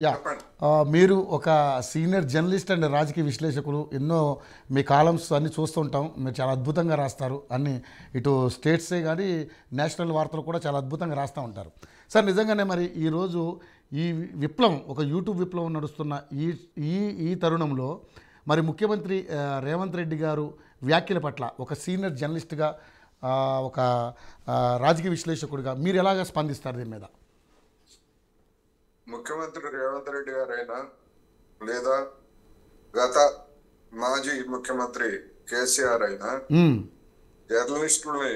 Yeah చెప్పండి. మీరు ఒక సీనియర్ జర్నలిస్ట్ అండ్ రాజకీయ విశ్లేషకులు ఎన్నో మీ కాలమ్స్ అన్ని చూస్తుంటాం. మీరు చాలా అద్భుతంగా రాస్తారు అన్ని, ఇటు స్టేట్సే కానీ నేషనల్ వార్తలు కూడా చాలా అద్భుతంగా రాస్తూ ఉంటారు. సార్ నిజంగానే మరి ఈరోజు ఈ విప్లవం, ఒక యూట్యూబ్ విప్లవం నడుస్తున్న ఈ ఈ ఈ తరుణంలో మరి ముఖ్యమంత్రి రేవంత్ రెడ్డి గారు వ్యాఖ్యల పట్ల ఒక సీనియర్ జర్నలిస్ట్గా, ఒక రాజకీయ విశ్లేషకుడిగా మీరు ఎలాగ స్పందిస్తారు దీని మీద? ముఖ్యమంత్రి రేవంత్ రెడ్డి గారైనా లేదా గత మాజీ ముఖ్యమంత్రి కేసీఆర్ అయినా మ్మ్. జర్నలిస్టుల్ని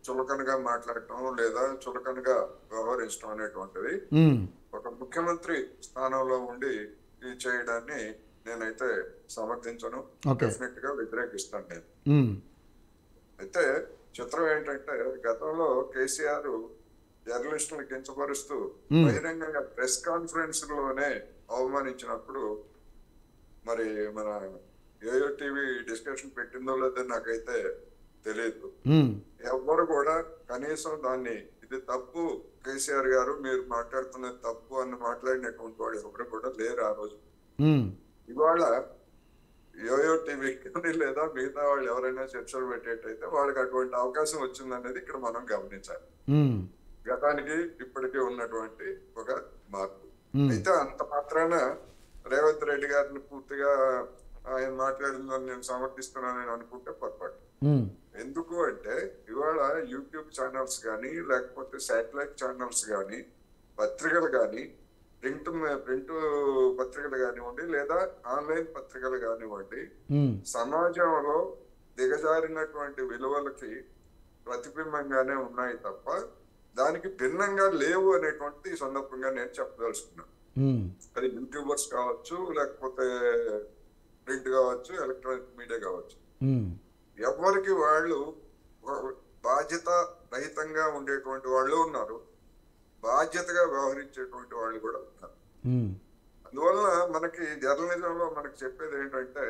చులకనగా మాట్లాడటం లేదా చులకనగా వ్యవహరించడం అనేటువంటిది మ్మ్. ఒక ముఖ్యమంత్రి స్థానంలో ఉండి ఇది చేయడాన్ని నేనైతే సమర్థించను. ఓకే. డెఫినెట్ గా వ్యతిరేకిస్తాను నేను. మ్మ్. అయితే చిత్రం ఏంటంటే గతంలో కేసీఆర్ జర్నలిస్టులను కించపరుస్తూ బహిరంగంగా ప్రెస్ కాన్ఫరెన్స్ లోనే అవమానించినప్పుడు మరి మన ఏయో టీవీ డిస్కషన్ పెట్టిందో లేదో నాకైతే తెలియదు. మ్మ్. ఎవ్వరు కూడా కనీసం దాన్ని ఇది తప్పు కేసీఆర్ గారు మీరు మాట్లాడుతున్నది తప్పు అని మాట్లాడినటువంటి వాడు ఎవరు కూడా లేరు ఆ రోజు. మ్మ్. ఇవాళ యోయో టీవీ కానీ లేదా మిగతా వాళ్ళు ఎవరైనా చర్చలు పెట్టేటైతే వాళ్ళకి అటువంటి అవకాశం వచ్చిందనేది ఇక్కడ మనం గమనించాలి. మ్మ్. గతానికి ఇప్పటికీ ఉన్నటువంటి ఒక మార్పు. మ్మ్. అయితే అంత మాత్రాన రేవంత్ రెడ్డి గారిని పూర్తిగా ఆయన మాట్లాడిందని నేను సమర్థిస్తున్నానని అనుకుంటే పొరపాటు. మ్మ్. ఎందుకు అంటే ఇవాళ యూట్యూబ్ ఛానల్స్ కానీ లేకపోతే శాటిలైట్ ఛానల్స్ కానీ పత్రికలు కానీ ప్రింట్ పత్రికలు కానివ్వండి లేదా ఆన్లైన్ పత్రికలు కానివ్వండి మ్మ్. సమాజంలో దిగజారినటువంటి విలువలకి ప్రతిబింబంగానే ఉన్నాయి తప్ప దానికి భిన్నంగా లేవు అనేటువంటి ఈ సందర్భంగా నేను చెప్పదలుచుకున్నాను. మ్మ్. అది యూట్యూబర్స్ కావచ్చు లేకపోతే ప్రింట్ కావచ్చు ఎలక్ట్రానిక్ మీడియా కావచ్చు, మ్మ్. ఎవరికి వాళ్ళు బాధ్యత రహితంగా ఉండేటువంటి వాళ్ళు ఉన్నారు, బాధ్యతగా వ్యవహరించేటువంటి వాళ్ళు కూడా ఉన్నారు. మ్మ్. అందువలన మనకి జర్నలిజంలో మనకి చెప్పేది ఏంటంటే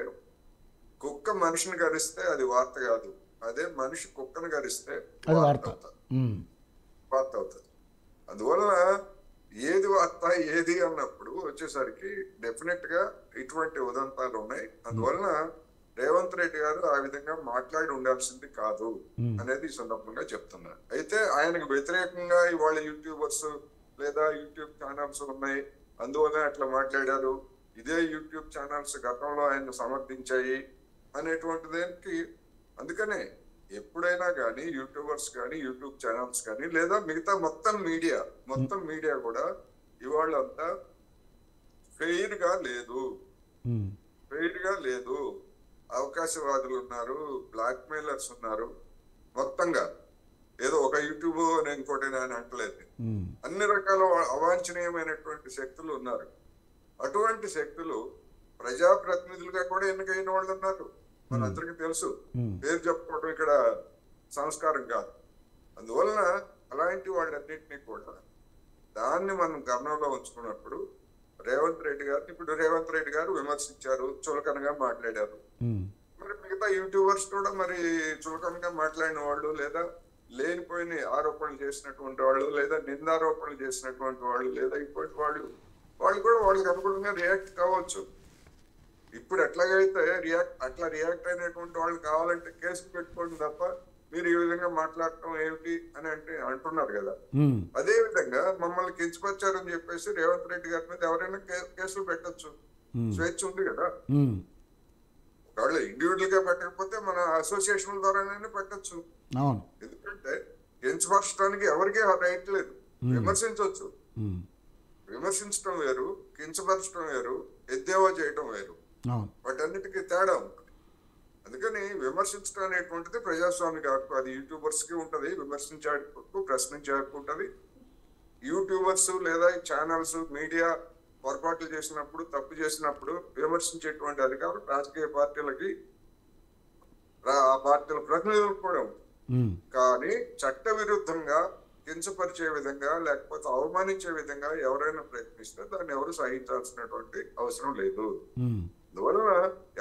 కుక్క మనిషిని గరిస్తే అది వార్త కాదు, అదే మనిషి కుక్కను గరిస్తే అది వార్త వార్త. అవుతుంది. మ్మ్. వార్త అవుతుంది. అందువలన ఏది వార్త ఏది అన్నప్పుడు వచ్చేసరికి డెఫినెట్ గా ఇటువంటి ఉదంతాలు ఉన్నాయి. అందువలన రేవంత్ రెడ్డి గారు ఆ విధంగా మాట్లాడి ఉండాల్సింది కాదు అనేది ఈ సందర్భంగా చెప్తున్నారు. అయితే ఆయనకు వ్యతిరేకంగా ఇవాళ యూట్యూబర్స్ లేదా యూట్యూబ్ ఛానల్స్ ఉన్నాయి అందువల్ల అట్లా మాట్లాడారు, ఇదే యూట్యూబ్ ఛానల్స్ గతంలో ఆయన సమర్థించాయి అనేటువంటి దానికి, అందుకనే ఎప్పుడైనా కానీ యూట్యూబర్స్ కానీ యూట్యూబ్ ఛానల్స్ కానీ లేదా మిగతా మొత్తం మీడియా కూడా ఇవాళ అంతా ఫెయిర్ గా లేదు. మ్మ్. ఫెయిర్ గా లేదు. అవకాశవాదులు ఉన్నారు, బ్లాక్ మెయిలర్స్ ఉన్నారు. మొత్తంగా ఏదో ఒక యూట్యూబ్ అని ఇంకోటి అని అంటలేదు, మ్మ్. అన్ని రకాల అవాంఛనీయమైనటువంటి శక్తులు ఉన్నారు. అటువంటి శక్తులు ప్రజాప్రతినిధులుగా కూడా ఎన్నికైన వాళ్ళు ఉన్నారు, మనందరికీ తెలుసు. మ్మ్. పేరు చెప్పుకోవడం ఇక్కడ సంస్కారం కాదు. అందువలన అలాంటి వాళ్ళన్నింటినీ కూడా దాన్ని మనం గమనంలో ఉంచుకున్నప్పుడు రేవంత్ రెడ్డి గారు విమర్శించారు, చులకనగా మాట్లాడారు. మ్మ్. మరి మిగతా యూట్యూబర్స్ కూడా మరి చులకనగా మాట్లాడిన వాళ్ళు లేదా లేనిపోయిన ఆరోపణలు చేసినటువంటి వాళ్ళు లేదా నిందారోపణలు చేసినటువంటి వాళ్ళు లేదా ఇప్పటి వాళ్ళు కూడా వాళ్ళకి అనుకూలంగా రియాక్ట్ కావచ్చు. ఇప్పుడు ఎట్లాగైతే అట్లా రియాక్ట్ అయినటువంటి వాళ్ళు కావాలంటే కేసులు పెట్టుకోండి తప్ప మీరు ఈ విధంగా మాట్లాడటం ఏమిటి అని అంటున్నారు కదా. మ్మ్. అదే విధంగా మమ్మల్ని కించపరిచారని చెప్పేసి రేవంత్ రెడ్డి గారి మీద ఎవరైనా కేసులు పెట్టొచ్చు, స్వేచ్ఛ ఉంది కదా. మ్మ్. ఒకవేళ ఇండివిజువల్ గా పెట్టకపోతే మన అసోసియేషన్ ద్వారానే పెట్టొచ్చు. అవును. ఎందుకంటే కించపరచడానికి ఎవరికీ రైట్ లేదు. విమర్శించవచ్చు, మ్మ్. విమర్శించడం వేరు, కించపరచడం వేరు, ఎద్దేవా చేయడం వేరు, అవును. వాటన్నిటికీ తేడా ఉంటుంది. అందుకని విమర్శించడం అనేటువంటిది ప్రజాస్వామిక హక్కు. అది యూట్యూబర్స్ కి ఉంటది, విమర్శించే హక్కు, ప్రశ్నించే హక్కు ఉంటది. యూట్యూబర్స్ లేదా ఛానల్స్ మీడియా పొరపాట్లు చేసినప్పుడు, తప్పు చేసినప్పుడు విమర్శించేటువంటి అధికారం రాజకీయ పార్టీలకి, ఆ పార్టీల ప్రతినిధులకు కూడా ఉంది. మ్మ్. కానీ చట్ట విరుద్ధంగా కించపరిచే విధంగా లేకపోతే అవమానించే విధంగా ఎవరైనా ప్రయత్నిస్తే దాన్ని ఎవరు సహించాల్సినటువంటి అవసరం లేదు. మ్మ్. అందువలన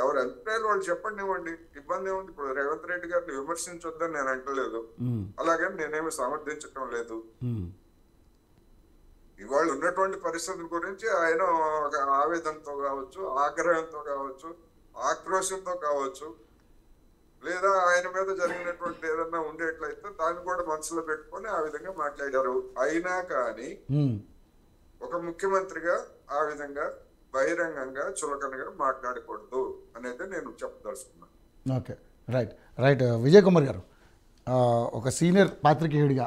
ఎవరి అభిప్రాయాలు వాళ్ళు చెప్పండివ్వండి, ఇబ్బంది ఏముంది. ఇప్పుడు రేవంత్ రెడ్డి గారిని విమర్శించొద్దని నేను అంటలేదు, మ్మ్. అలాగే నేనేమి సమర్థించటం లేదు. మ్మ్. ఇవాళ ఉన్నటువంటి పరిస్థితుల గురించి ఆయన ఒక ఆవేదనతో కావచ్చు, ఆగ్రహంతో కావచ్చు, ఆక్రోశంతో కావచ్చు, లేదా ఆయన మీద జరిగినటువంటి ఏదన్నా ఉండేట్లయితే దాన్ని కూడా మనసులో పెట్టుకొని ఆ విధంగా మాట్లాడారు. అయినా కానీ ఒక ముఖ్యమంత్రిగా ఆ విధంగా బహిరంగంగా చులకనగా మాట్లాడకూడదు అనేది నేను చెప్పదలుచుకున్నాను. Okay, right right. Vijay Kumar గారు, ఒక సీనియర్ పాత్రికేయుడిగా